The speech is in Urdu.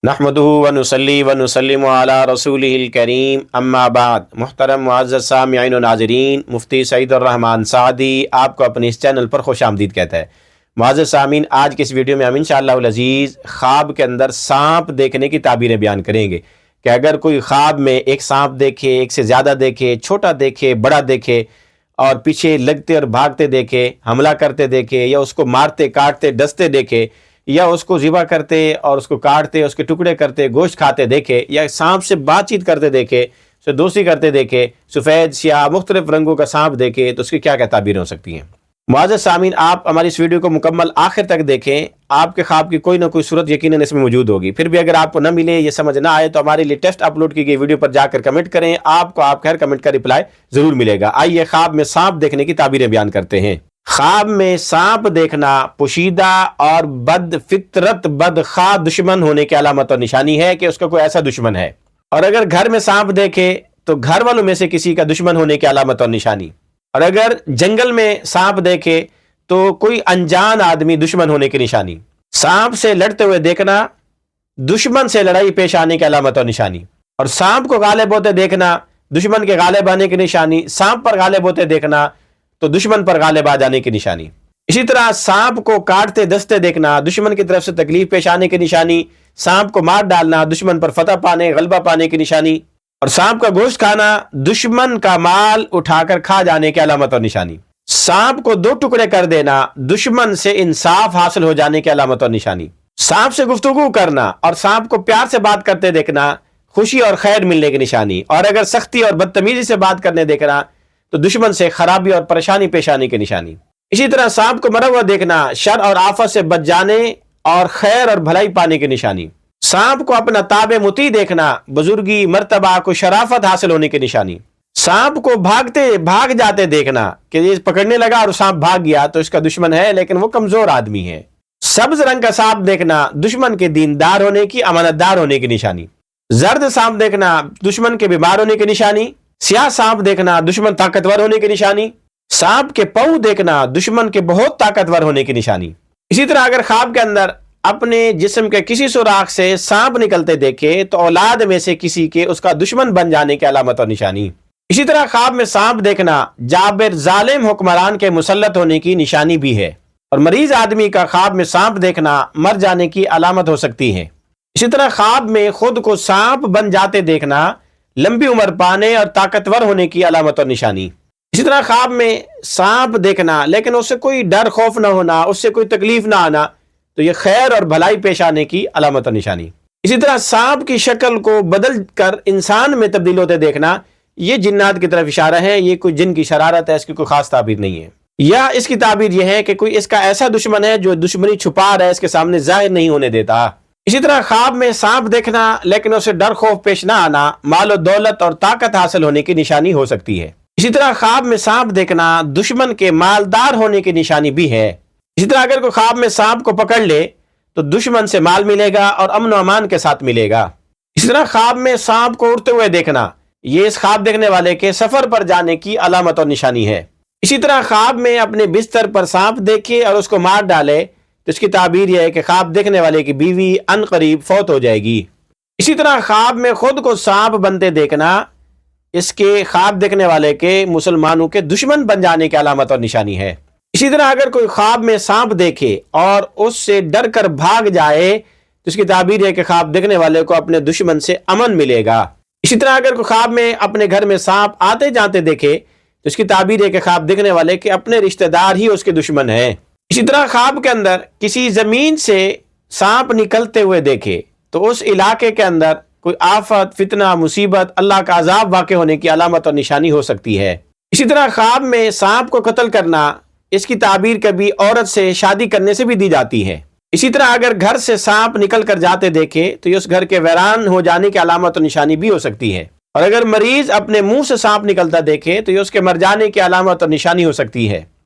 نحمدہ ونصلی ونسلم علی رسولہ الکریم اما بعد۔ محترم معزز سامعین و ناظرین، مفتی سعید الرحمن سعدی آپ کو اپنے اس چینل پر خوش آمدید کہتا ہے۔ معزز سامعین، آج کی اس ویڈیو میں ہم انشاءاللہ العزیز خواب کے اندر سانپ دیکھنے کی تعبیریں بیان کریں گے کہ اگر کوئی خواب میں ایک سانپ دیکھے، ایک سے زیادہ دیکھے، چھوٹا دیکھے، بڑا دیکھے اور پیچھے لگتے اور بھاگتے دیکھے، حملہ کرتے دیکھے، یا اس کو مارتے کاٹتے ڈستے دیکھے، یا اس کو ذبح کرتے اور اس کو کاٹتے، اس کے ٹکڑے کرتے، گوشت کھاتے دیکھے، یا سانپ سے بات چیت کرتے دیکھے، سے دوستی کرتے دیکھے، سفید سیاہ مختلف رنگوں کا سانپ دیکھے، تو اس کی کیا کیا تعبیریں ہو سکتی ہیں۔ معزز سامعین، آپ ہماری اس ویڈیو کو مکمل آخر تک دیکھیں، آپ کے خواب کی کوئی نہ کوئی صورت یقیناً اس میں موجود ہوگی۔ پھر بھی اگر آپ کو نہ ملے، یہ سمجھ نہ آئے، تو ہمارے لیٹسٹ اپلوڈ کی گئی ویڈیو پر جا کر کمنٹ کریں، آپ کو آپ کے ہر کمنٹ کا رپلائی ضرور ملے گا۔ آئیے خواب میں سانپ دیکھنے کی تعبیریں بیان کرتے ہیں۔ خواب میں سانپ دیکھنا پوشیدہ اور بد فطرت بدخواہ دشمن ہونے کی علامت اور نشانی ہے کہ اس کا کوئی ایسا دشمن ہے، اور اگر گھر میں سانپ دیکھے تو گھر والوں میں سے کسی کا دشمن ہونے کی علامت اور نشانی، اور اگر جنگل میں سانپ دیکھے تو کوئی انجان آدمی دشمن ہونے کی نشانی۔ سانپ سے لڑتے ہوئے دیکھنا دشمن سے لڑائی پیش آنے کی علامت اور نشانی، اور سانپ کو غالب ہوتے دیکھنا دشمن کے غالب آنے کی نشانی۔ سانپ پر غالب ہوتے دیکھنا تو دشمن پر غالب آ جانے کی نشانی۔ اسی طرح سانپ کو کاٹتے دستے دیکھنا دشمن کی طرف سے تکلیف پیش آنے کی نشانی۔ سانپ کو مار ڈالنا دشمن پر فتح پانے، غلبہ پانے کی نشانی، اور سانپ کا گوشت کھانا دشمن کا مال اٹھا کر کھا جانے کی علامت اور نشانی۔ سانپ کو دو ٹکڑے کر دینا دشمن سے انصاف حاصل ہو جانے کی علامت اور نشانی۔ سانپ سے گفتگو کرنا اور سانپ کو پیار سے بات کرتے دیکھنا خوشی اور خیر ملنے کی نشانی، اور اگر سختی اور بدتمیزی سے بات کرنے دیکھنا تو دشمن سے خرابی اور پریشانی پیش آنے کی نشانی۔ اسی طرح سانپ کو مرا ہوا دیکھنا شر اور آفت سے بچ جانے اور خیر اور بھلائی پانے کی نشانی۔ سانپ کو اپنا تابع مطیع دیکھنا بزرگی، مرتبہ کو شرافت حاصل ہونے کی نشانی۔ سانپ کو بھاگ جاتے دیکھنا کہ یہ پکڑنے لگا اور سانپ بھاگ گیا تو اس کا دشمن ہے، لیکن وہ کمزور آدمی ہے۔ سبز رنگ کا سانپ دیکھنا دشمن کے دیندار ہونے کی، امانت دار ہونے کی نشانی۔ زرد سانپ دیکھنا دشمن کے بیمار ہونے کی نشانی۔ سیاہ سانپ دیکھنا دشمن طاقتور ہونے کی نشانی۔ سانپ کے پاؤں دیکھنا دشمن کے بہت طاقتور ہونے کی نشانی۔ اسی طرح اگر خواب کے اندر اپنے جسم کے کسی سوراخ سے سانپ نکلتے دیکھے تو اولاد میں سے کسی کے اس کا دشمن بن جانے کی علامت اور نشانی۔ اسی طرح خواب میں سانپ دیکھنا جابر ظالم حکمران کے مسلط ہونے کی نشانی بھی ہے، اور مریض آدمی کا خواب میں سانپ دیکھنا مر جانے کی علامت ہو سکتی ہے۔ اسی طرح خواب میں خود کو سانپ بن جاتے دیکھنا لمبی عمر پانے اور طاقتور ہونے کی علامت اور نشانی۔ اسی طرح خواب میں سانپ دیکھنا لیکن اس سے کوئی ڈر خوف نہ ہونا، اس سے کوئی تکلیف نہ آنا، تو یہ خیر اور بھلائی پیش آنے کی علامت اور نشانی۔ اسی طرح سانپ کی شکل کو بدل کر انسان میں تبدیل ہوتے دیکھنا یہ جنات کی طرف اشارہ ہے، یہ کوئی جن کی شرارت ہے، اس کی کوئی خاص تعبیر نہیں ہے۔ یا اس کی تعبیر یہ ہے کہ کوئی اس کا ایسا دشمن ہے جو دشمنی چھپا رہا ہے، اس کے سامنے ظاہر نہیں ہونے دیتا۔ اسی طرح خواب میں سانپ دیکھنا لیکن اسے ڈر خوف پیش نہ آنا مال و دولت اور طاقت حاصل ہونے کی نشانی ہو سکتی ہے۔ اسی طرح خواب میں سانپ دیکھنا دشمن کے مالدار ہونے کی نشانی بھی ہے۔ اسی طرح اگر کوئی خواب میں سانپ کو پکڑ لے تو دشمن سے مال ملے گا اور امن و امان کے ساتھ ملے گا۔ اسی طرح خواب میں سانپ کو اڑتے ہوئے دیکھنا یہ اس خواب دیکھنے والے کے سفر پر جانے کی علامت اور نشانی ہے۔ اسی طرح خواب میں اپنے بستر پر سانپ دیکھے اور اس کو مار ڈالے تو اس کی تعبیر یہ ہے کہ خواب دیکھنے والے کی بیوی ان قریب فوت ہو جائے گی۔ اسی طرح خواب میں خود کو سانپ بنتے دیکھنا اس کے خواب دیکھنے والے کے مسلمانوں کے دشمن بن جانے کی علامت اور نشانی ہے۔ اسی طرح اگر کوئی خواب میں سانپ دیکھے اور اس سے ڈر کر بھاگ جائے تو اس کی تعبیر ہے کہ خواب دیکھنے والے کو اپنے دشمن سے امن ملے گا۔ اسی طرح اگر کوئی خواب میں اپنے گھر میں سانپ آتے جاتے دیکھے تو اس کی تعبیر ہے کہ خواب دیکھنے والے کے اپنے رشتہ دار ہی اس کے دشمن ہیں۔ اسی طرح خواب کے اندر کسی زمین سے سانپ نکلتے ہوئے دیکھے تو اس علاقے کے اندر کوئی آفت، فتنہ، مصیبت، اللہ کا عذاب واقع ہونے کی علامت اور نشانی ہو سکتی ہے۔ اسی طرح خواب میں سانپ کو قتل کرنا اس کی تعبیر کبھی عورت سے شادی کرنے سے بھی دی جاتی ہے۔ اسی طرح اگر گھر سے سانپ نکل کر جاتے دیکھے تو یہ اس گھر کے ویران ہو جانے کی علامت اور نشانی بھی ہو سکتی ہے، اور اگر مریض اپنے منہ سے سانپ نکلتا دیکھے تو یہ اس کے مر جانے کی علامت اور نشانی ہو سکتی ہے۔